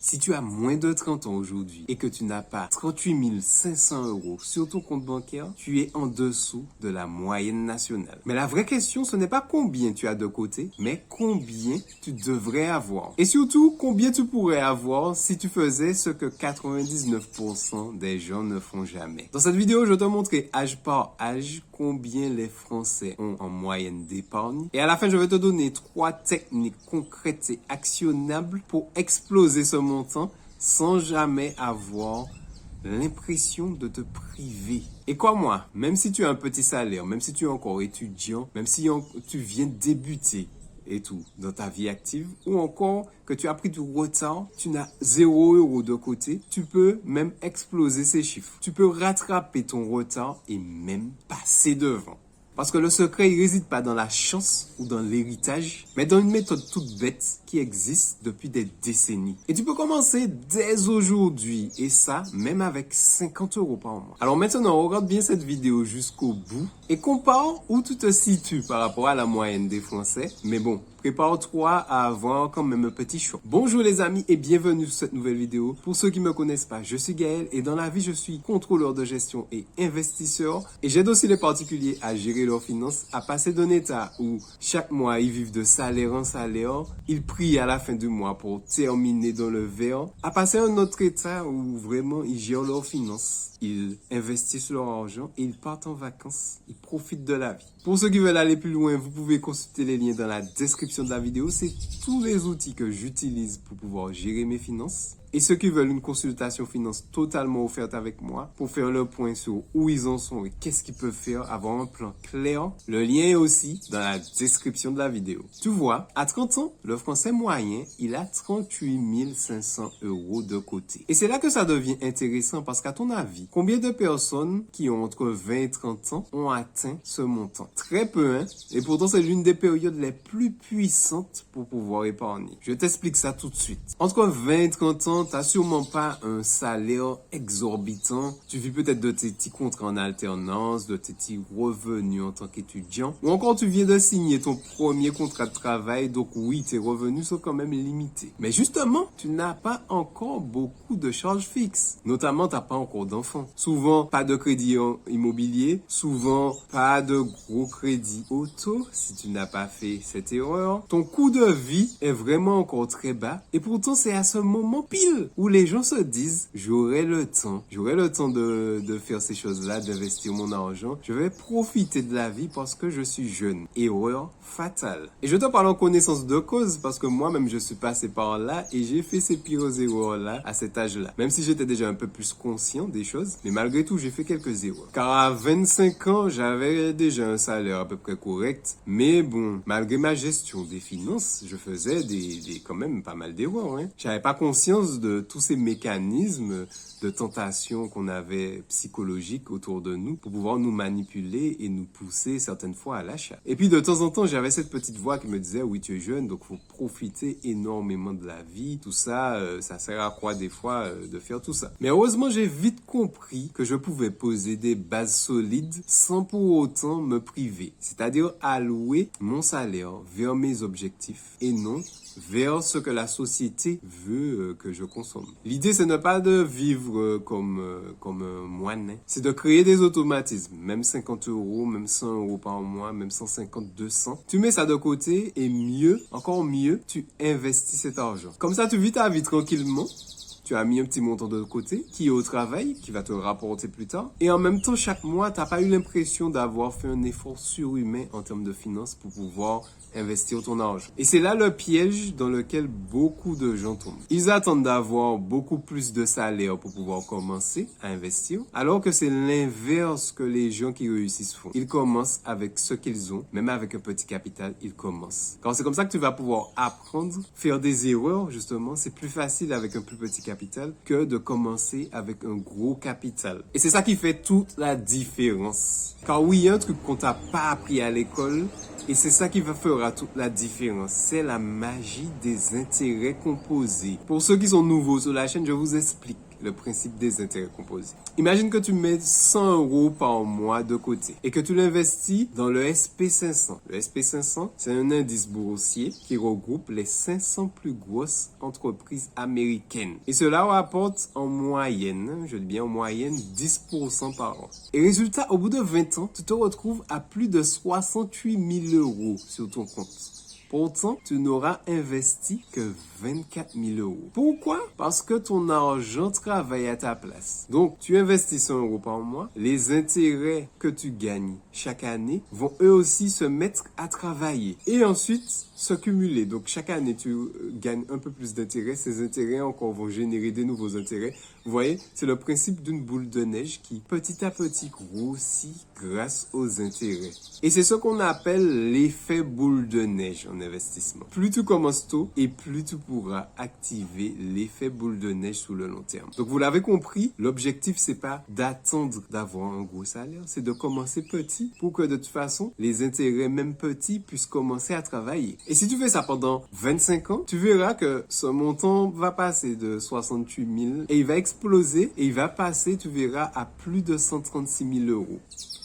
Si tu as moins de 30 ans aujourd'hui et que tu n'as pas 38 500 euros sur ton compte bancaire, tu es en dessous de la moyenne nationale. Mais la vraie question, ce n'est pas combien tu as de côté, mais combien tu devrais avoir. Et surtout, combien tu pourrais avoir si tu faisais ce que 99% des gens ne font jamais. Dans cette vidéo, je vais te montrer âge par âge combien les Français ont en moyenne d'épargne. Et à la fin, je vais te donner 3 techniques concrètes et actionnables pour exploser ce montant sans jamais avoir l'impression de te priver. Et crois-moi, même si tu as un petit salaire, même si tu es encore étudiant, même si tu viens de débuter et tout dans ta vie active, ou encore que tu as pris du retard, tu n'as 0 euro de côté, tu peux même exploser ces chiffres. Tu peux rattraper ton retard et même passer devant. Parce que le secret, il réside pas dans la chance ou dans l'héritage, mais dans une méthode toute bête qui existe depuis des décennies. Et tu peux commencer dès aujourd'hui, et ça, même avec 50 euros par mois. Alors maintenant, regarde bien cette vidéo jusqu'au bout et compare où tu te situes par rapport à la moyenne des Français. Mais bon, prépare-toi à avoir quand même un petit choc. Bonjour les amis et bienvenue sur cette nouvelle vidéo. Pour ceux qui me connaissent pas, je suis Gaël et dans la vie, je suis contrôleur de gestion et investisseur. Et j'aide aussi les particuliers à gérer leurs finances, à passer d'un état où chaque mois ils vivent de salaire en salaire, ils prient à la fin du mois pour terminer dans le vert, à passer à un autre état où vraiment ils gèrent leurs finances. Ils investissent leur argent et ils partent en vacances. Ils profitent de la vie. Pour ceux qui veulent aller plus loin, vous pouvez consulter les liens dans la description de la vidéo. C'est tous les outils que j'utilise pour pouvoir gérer mes finances. Et ceux qui veulent une consultation finance totalement offerte avec moi pour faire le point sur où ils en sont et qu'est-ce qu'ils peuvent faire, avoir un plan clair, le lien est aussi dans la description de la vidéo. Tu vois, à 30 ans, le Français moyen, il a 38 500 euros de côté. Et c'est là que ça devient intéressant parce qu'à ton avis, combien de personnes qui ont entre 20 et 30 ans ont atteint ce montant? Très peu, hein? Et pourtant, c'est l'une des périodes les plus puissantes pour pouvoir épargner. Je t'explique ça tout de suite. Entre 20 et 30 ans, t'as sûrement pas un salaire exorbitant. Tu vis peut-être de tes petits contrats en alternance, de tes petits revenus en tant qu'étudiant. Ou encore tu viens de signer ton premier contrat de travail, donc oui, tes revenus sont quand même limités. Mais justement, tu n'as pas encore beaucoup de charges fixes. Notamment, t'as pas encore d'enfants. Souvent, pas de crédit immobilier. Souvent, pas de gros crédit auto si tu n'as pas fait cette erreur. Ton coût de vie est vraiment encore très bas. Et pourtant, c'est à ce moment pile où les gens se disent, j'aurai le temps de faire ces choses-là, d'investir mon argent, je vais profiter de la vie parce que je suis jeune. Erreur fatale. Et je te parle en connaissance de cause parce que moi-même je suis passé par là et j'ai fait ces pires erreurs-là à cet âge-là. Même si j'étais déjà un peu plus conscient des choses, mais malgré tout j'ai fait quelques erreurs. Car à 25 ans, j'avais déjà un salaire à peu près correct, mais bon, malgré ma gestion des finances, je faisais quand même pas mal d'erreurs, hein. J'avais pas conscience de tous ces mécanismes de tentation qu'on avait psychologiques autour de nous pour pouvoir nous manipuler et nous pousser certaines fois à l'achat. Et puis de temps en temps, j'avais cette petite voix qui me disait oui, tu es jeune, donc faut profiter énormément de la vie. Tout ça, ça sert à quoi des fois de faire tout ça. Mais heureusement, j'ai vite compris que je pouvais poser des bases solides sans pour autant me priver. C'est-à-dire allouer mon salaire vers mes objectifs et non vers ce que la société veut que je consomme. L'idée, c'est ne pas de vivre comme un moine, hein. C'est de créer des automatismes, même 50 euros, même 100 euros par mois, même 150, 200. Tu mets ça de côté et mieux, encore mieux, tu investis cet argent. Comme ça, tu vis ta vie tranquillement. Tu as mis un petit montant de côté qui est au travail, qui va te rapporter plus tard. Et en même temps, chaque mois, tu n'as pas eu l'impression d'avoir fait un effort surhumain en termes de finances pour pouvoir investir ton argent. Et c'est là le piège dans lequel beaucoup de gens tombent. Ils attendent d'avoir beaucoup plus de salaire pour pouvoir commencer à investir, alors que c'est l'inverse que les gens qui réussissent font. Ils commencent avec ce qu'ils ont, même avec un petit capital, ils commencent. Car c'est comme ça que tu vas pouvoir apprendre, faire des erreurs, justement. C'est plus facile avec un plus petit capital que de commencer avec un gros capital. Et c'est ça qui fait toute la différence. Car oui, il y a un truc qu'on t'a pas appris à l'école, et c'est ça qui va faire toute la différence. C'est la magie des intérêts composés. Pour ceux qui sont nouveaux sur la chaîne, je vous explique. le principe des intérêts composés. Imagine que tu mets 100 euros par mois de côté et que tu l'investis dans le SP500. Le SP500, c'est un indice boursier qui regroupe les 500 plus grosses entreprises américaines. Et cela rapporte en moyenne, je dis bien en moyenne, 10% par an. Et résultat, au bout de 20 ans, tu te retrouves à plus de 68 000 euros sur ton compte. Pourtant, tu n'auras investi que 24 000 euros. Pourquoi? Parce que ton argent travaille à ta place. Donc, tu investis 100 euros par mois. Les intérêts que tu gagnes chaque année vont eux aussi se mettre à travailler. Et ensuite, se cumuler. Donc, chaque année, tu gagnes un peu plus d'intérêts. Ces intérêts encore vont générer des nouveaux intérêts. Vous voyez, c'est le principe d'une boule de neige qui, petit à petit, grossit grâce aux intérêts. Et c'est ce qu'on appelle l'effet boule de neige en investissement. Plus tu commences tôt et plus tu pourras activer l'effet boule de neige sur le long terme. Donc, vous l'avez compris, l'objectif, c'est pas d'attendre d'avoir un gros salaire, c'est de commencer petit pour que de toute façon, les intérêts, même petits, puissent commencer à travailler. Et si tu fais ça pendant 25 ans, tu verras que ce montant va passer de 68 000 et il va exploser et il va passer, tu verras, à plus de 136 000 euros.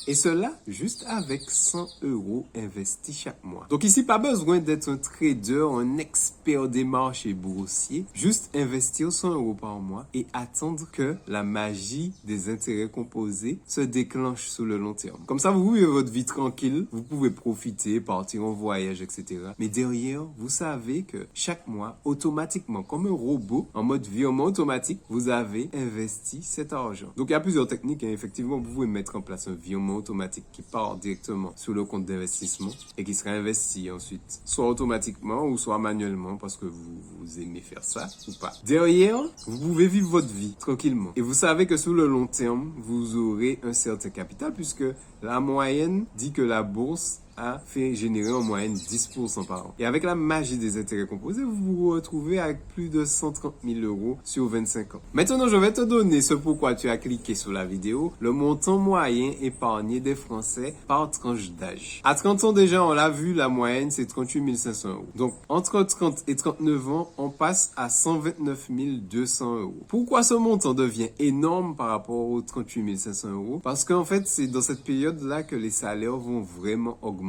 Et cela juste avec 100 euros investis chaque mois. Donc ici, pas besoin d'être un trader, un expert des marchés boursiers. Juste investir 100 euros par mois et attendre que la magie des intérêts composés se déclenche sur le long terme. Comme ça, vous vivez votre vie tranquille, vous pouvez profiter, partir en voyage, etc. Mais derrière, vous savez que chaque mois, automatiquement, comme un robot, en mode virement automatique, vous avez investi cet argent. Donc il y a plusieurs techniques. Effectivement, vous pouvez mettre en place un virement automatique qui part directement sur le compte d'investissement et qui sera investi ensuite, soit automatiquement ou soit manuellement parce que vous aimez faire ça ou pas. Derrière, vous pouvez vivre votre vie tranquillement. Et vous savez que sur le long terme, vous aurez un certain capital puisque la moyenne dit que la bourse a fait générer en moyenne 10% par an. Et avec la magie des intérêts composés, vous vous retrouvez avec plus de 130 000 euros sur 25 ans. Maintenant, je vais te donner ce pourquoi tu as cliqué sur la vidéo, le montant moyen épargné des Français par tranche d'âge. À 30 ans déjà, on l'a vu, la moyenne, c'est 38 500 euros. Donc, entre 30 et 39 ans, on passe à 129 200 euros. Pourquoi ce montant devient énorme par rapport aux 38 500 euros? Parce qu'en fait, c'est dans cette période-là que les salaires vont vraiment augmenter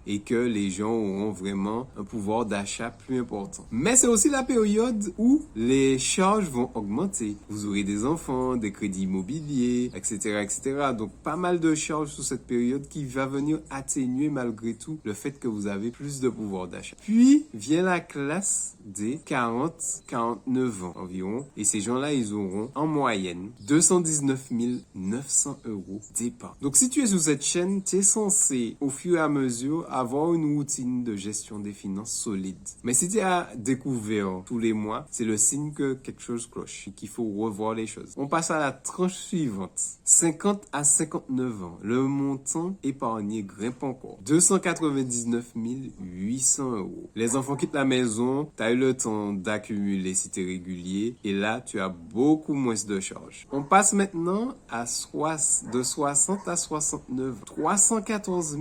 et que les gens auront vraiment un pouvoir d'achat plus important. Mais c'est aussi la période où les charges vont augmenter. Vous aurez des enfants, des crédits immobiliers, etc., etc. Donc, pas mal de charges sur cette période qui va venir atténuer malgré tout le fait que vous avez plus de pouvoir d'achat. Puis, vient la classe des 40-49 ans environ. Et ces gens-là, ils auront en moyenne 219 900 euros d'épargne. Donc, si tu es sur cette chaîne, tu es censé, au fur et à mesure, avoir une routine de gestion des finances solide. Mais si tu as découvert tous les mois, c'est le signe que quelque chose cloche et qu'il faut revoir les choses. On passe à la tranche suivante. 50 à 59 ans. Le montant épargné grimpe encore. 299 800 euros. Les enfants quittent la maison, tu as eu le temps d'accumuler si tu es régulier et là, tu as beaucoup moins de charges. On passe maintenant à de 60 à 69 ans. 314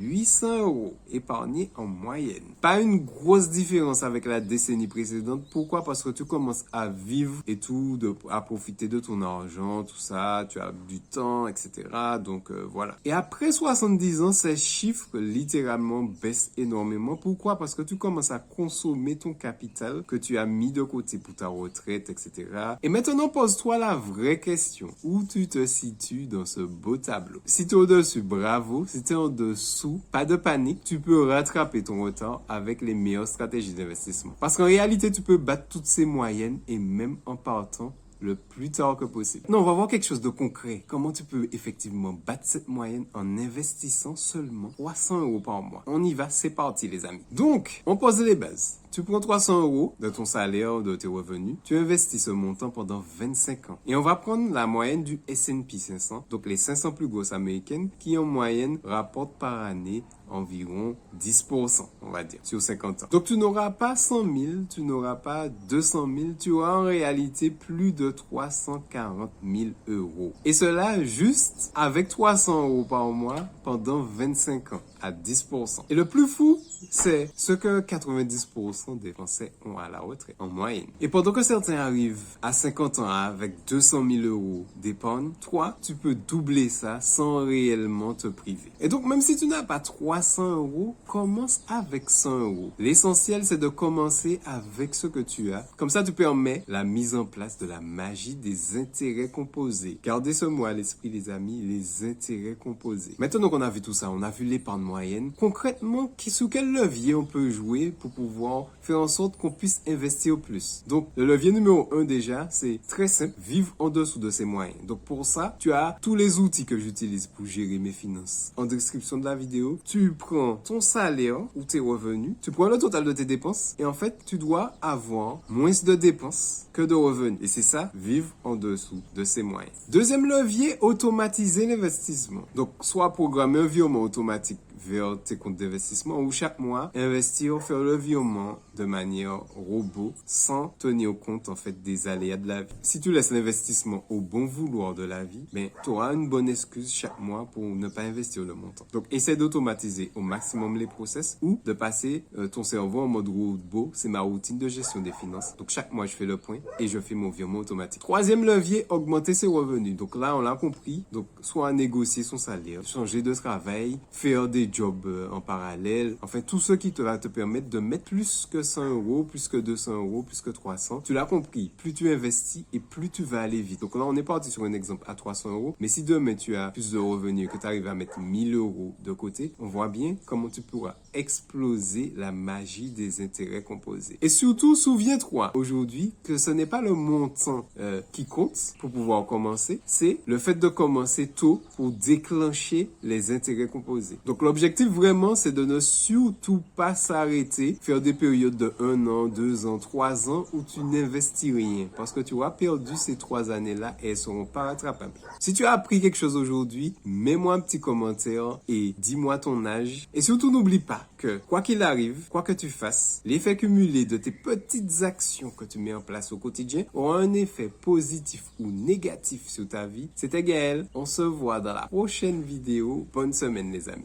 800 euros épargnés en moyenne. Pas une grosse différence avec la décennie précédente. Pourquoi? Parce que tu commences à vivre et tout, à profiter de ton argent, tout ça, tu as du temps, etc. Donc voilà. Et après 70 ans, ces chiffres littéralement baissent énormément. Pourquoi? Parce que tu commences à consommer ton capital que tu as mis de côté pour ta retraite, etc. Et maintenant, pose-toi la vraie question. Où tu te situes dans ce beau tableau? Si tu es au-dessus, bravo. Si tu es en dessous, pas de panique. Tu peux rattraper ton retard avec les meilleures stratégies d'investissement. Parce qu'en réalité, tu peux battre toutes ces moyennes et même en partant le plus tard que possible. Non, on va voir quelque chose de concret. Comment tu peux effectivement battre cette moyenne en investissant seulement 300 euros par mois. On y va, c'est parti les amis. Donc, on pose les bases. Tu prends 300 euros de ton salaire, de tes revenus, tu investis ce montant pendant 25 ans. Et on va prendre la moyenne du S&P 500, donc les 500 plus grosses américaines, qui en moyenne rapportent par année environ 10%, on va dire, sur 50 ans. Donc tu n'auras pas 100 000, tu n'auras pas 200 000, tu auras en réalité plus de 340 000 euros. Et cela juste avec 300 euros par mois pendant 25 ans, à 10%. Et le plus fou, c'est ce que 90% 50% des Français ont à la retraite, en moyenne. Et pendant que certains arrivent à 50 ans avec 200 000 euros d'épargne, toi, tu peux doubler ça sans réellement te priver. Et donc, même si tu n'as pas 300 euros, commence avec 100 euros. L'essentiel, c'est de commencer avec ce que tu as. Comme ça, tu permets la mise en place de la magie des intérêts composés. Gardez ce mot à l'esprit, les amis, les intérêts composés. Maintenant qu'on a vu tout ça, on a vu l'épargne moyenne. Concrètement, sous quel levier on peut jouer pour pouvoir faire en sorte qu'on puisse investir plus? Donc, le levier numéro 1 déjà, c'est très simple, vivre en dessous de ses moyens. Donc, pour ça, tu as tous les outils que j'utilise pour gérer mes finances. En description de la vidéo, tu prends ton salaire ou tes revenus, tu prends le total de tes dépenses et en fait, tu dois avoir moins de dépenses que de revenus. Et c'est ça, vivre en dessous de ses moyens. Deuxième levier, automatiser l'investissement. Donc, soit programmer un virement automatique vers tes comptes d'investissement ou chaque mois, investir, faire le virement de manière robot sans tenir compte en fait des aléas de la vie. Si tu laisses l'investissement au bon vouloir de la vie, tu auras une bonne excuse chaque mois pour ne pas investir le montant. Donc, essaie d'automatiser au maximum les process ou de passer ton cerveau en mode robot. C'est ma routine de gestion des finances. Donc, chaque mois, je fais le point et je fais mon virement automatique. Troisième levier, augmenter ses revenus. Donc là, on l'a compris. Donc, soit négocier son salaire, changer de travail, faire des jobs en parallèle. Enfin, tout ce qui va te permettre de mettre plus que 100 euros, plus que 200 euros, plus que 300. Tu l'as compris. Plus tu investis et plus tu vas aller vite. Donc là, on est parti sur un exemple à 300 euros. Mais si demain, tu as plus de revenus et que tu arrives à mettre 1000 euros de côté, on voit bien comment tu pourras exploser la magie des intérêts composés. Et surtout, souviens-toi aujourd'hui que ce n'est pas le montant qui compte pour pouvoir commencer, c'est le fait de commencer tôt pour déclencher les intérêts composés. Donc l'objectif vraiment, c'est de ne surtout pas s'arrêter, faire des périodes de 1 an, 2 ans, 3 ans où tu n'investis rien parce que tu auras perdu ces 3 années-là et elles seront pas rattrapables. Si tu as appris quelque chose aujourd'hui, mets-moi un petit commentaire et dis-moi ton âge. Et surtout, n'oublie pas que quoi qu'il arrive, quoi que tu fasses, l'effet cumulé de tes petites actions que tu mets en place au quotidien aura un effet positif ou négatif sur ta vie. C'était Gaël. On se voit dans la prochaine vidéo. Bonne semaine les amis.